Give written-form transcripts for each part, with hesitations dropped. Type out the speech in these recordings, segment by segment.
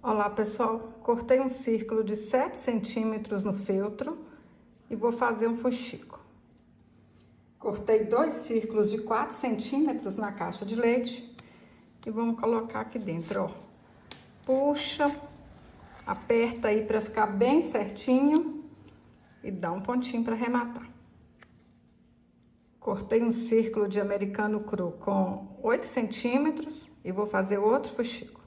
Olá pessoal, cortei um círculo de 7 centímetros no feltro e vou fazer um fuxico. Cortei 2 círculos de 4 centímetros na caixa de leite e vamos colocar aqui dentro, ó. Puxa, aperta aí para ficar bem certinho e dá um pontinho para arrematar. Cortei um círculo de americano cru com 8 centímetros e vou fazer outro fuxico.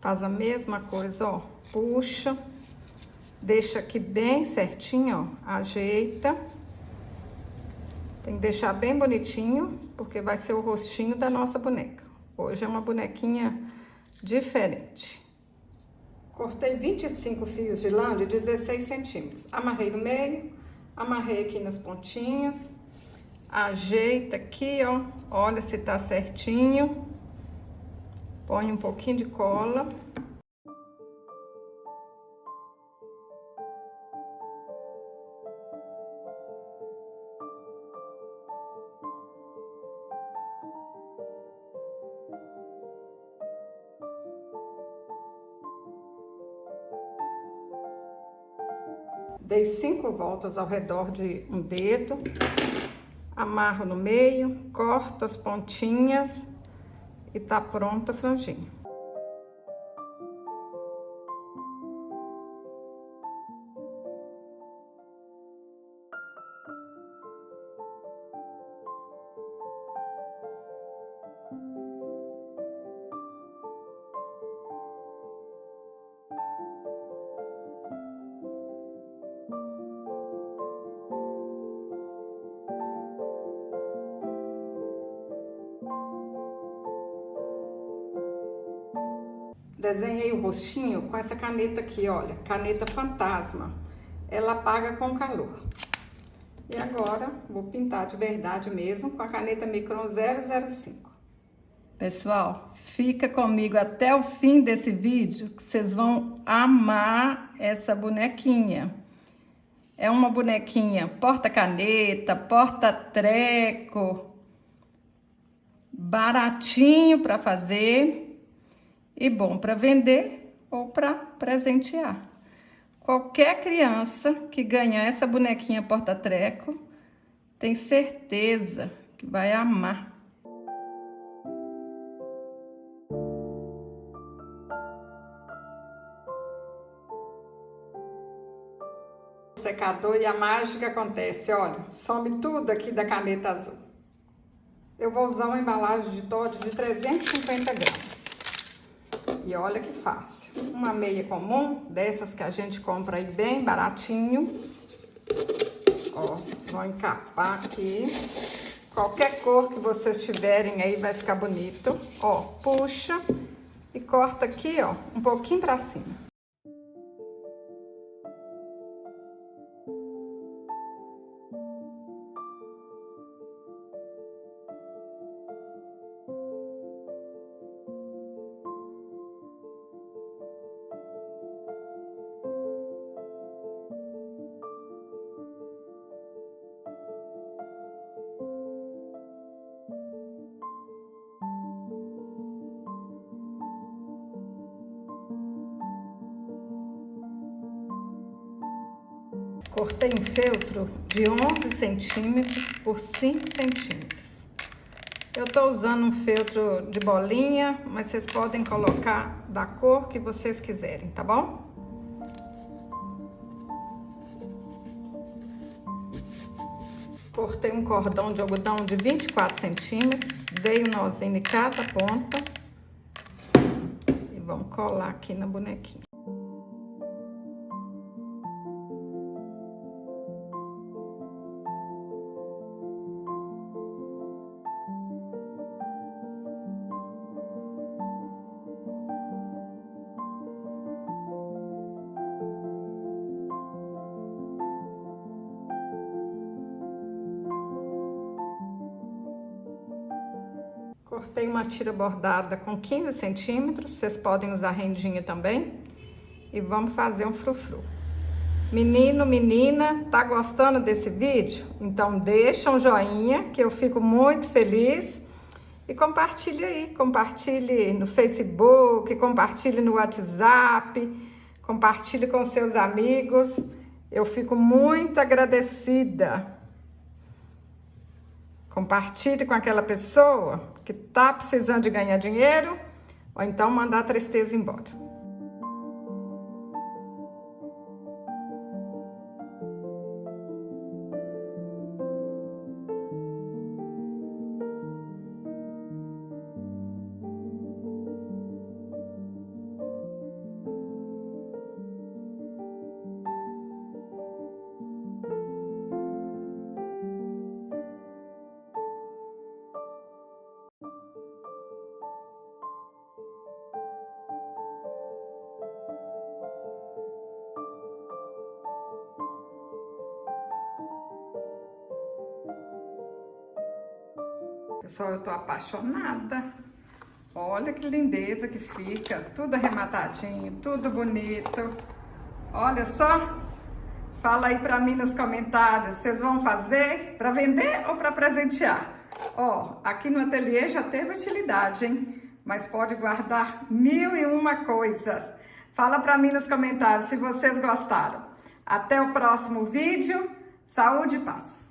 Faz a mesma coisa, ó, puxa, deixa aqui bem certinho, ó, ajeita. Tem que deixar bem bonitinho, porque vai ser o rostinho da nossa boneca. Hoje é uma bonequinha diferente. Cortei 25 fios de lã de 16 centímetros. Amarrei no meio, amarrei aqui nas pontinhas, ajeita aqui, ó, olha se tá certinho. Põe um pouquinho de cola. Dei 5 voltas ao redor de um dedo. Amarro no meio, corto as pontinhas. E tá pronta a franjinha. Desenhei o rostinho com essa caneta aqui, olha, caneta fantasma. Ela apaga com calor. E agora, vou pintar de verdade mesmo com a caneta Micron 005. Pessoal, fica comigo até o fim desse vídeo, que vocês vão amar essa bonequinha. É uma bonequinha porta-caneta, porta-treco, baratinho para fazer. E bom para vender ou para presentear. Qualquer criança que ganhar essa bonequinha porta-treco, tem certeza que vai amar. Secador e a mágica acontece, olha, some tudo aqui da caneta azul. Eu vou usar uma embalagem de Toddy de 350 gramas. E olha que fácil. Uma meia comum, dessas que a gente compra aí bem baratinho. Ó, vou encapar aqui. Qualquer cor que vocês tiverem aí vai ficar bonito. Ó, puxa e corta aqui, ó, um pouquinho pra cima. Cortei um feltro de 11 centímetros por 5 centímetros. Eu tô usando um feltro de bolinha, mas vocês podem colocar da cor que vocês quiserem, tá bom? Cortei um cordão de algodão de 24 centímetros, dei um nozinho em cada ponta e vamos colar aqui na bonequinha. Cortei uma tira bordada com 15 centímetros, vocês podem usar rendinha também. E vamos fazer um frufru. Menino, menina, tá gostando desse vídeo? Então deixa um joinha, que eu fico muito feliz. E compartilhe aí, compartilhe no Facebook, compartilhe no WhatsApp, compartilhe com seus amigos. Eu fico muito agradecida. Compartilhe com aquela pessoa que tá precisando de ganhar dinheiro, ou então mandar a tristeza embora. Pessoal, eu tô apaixonada. Olha que lindeza que fica. Tudo arrematadinho, tudo bonito. Olha só. Fala aí pra mim nos comentários. Vocês vão fazer pra vender ou pra presentear? Ó, aqui no ateliê já teve utilidade, hein? Mas pode guardar 1001 coisas. Fala pra mim nos comentários se vocês gostaram. Até o próximo vídeo. Saúde e paz.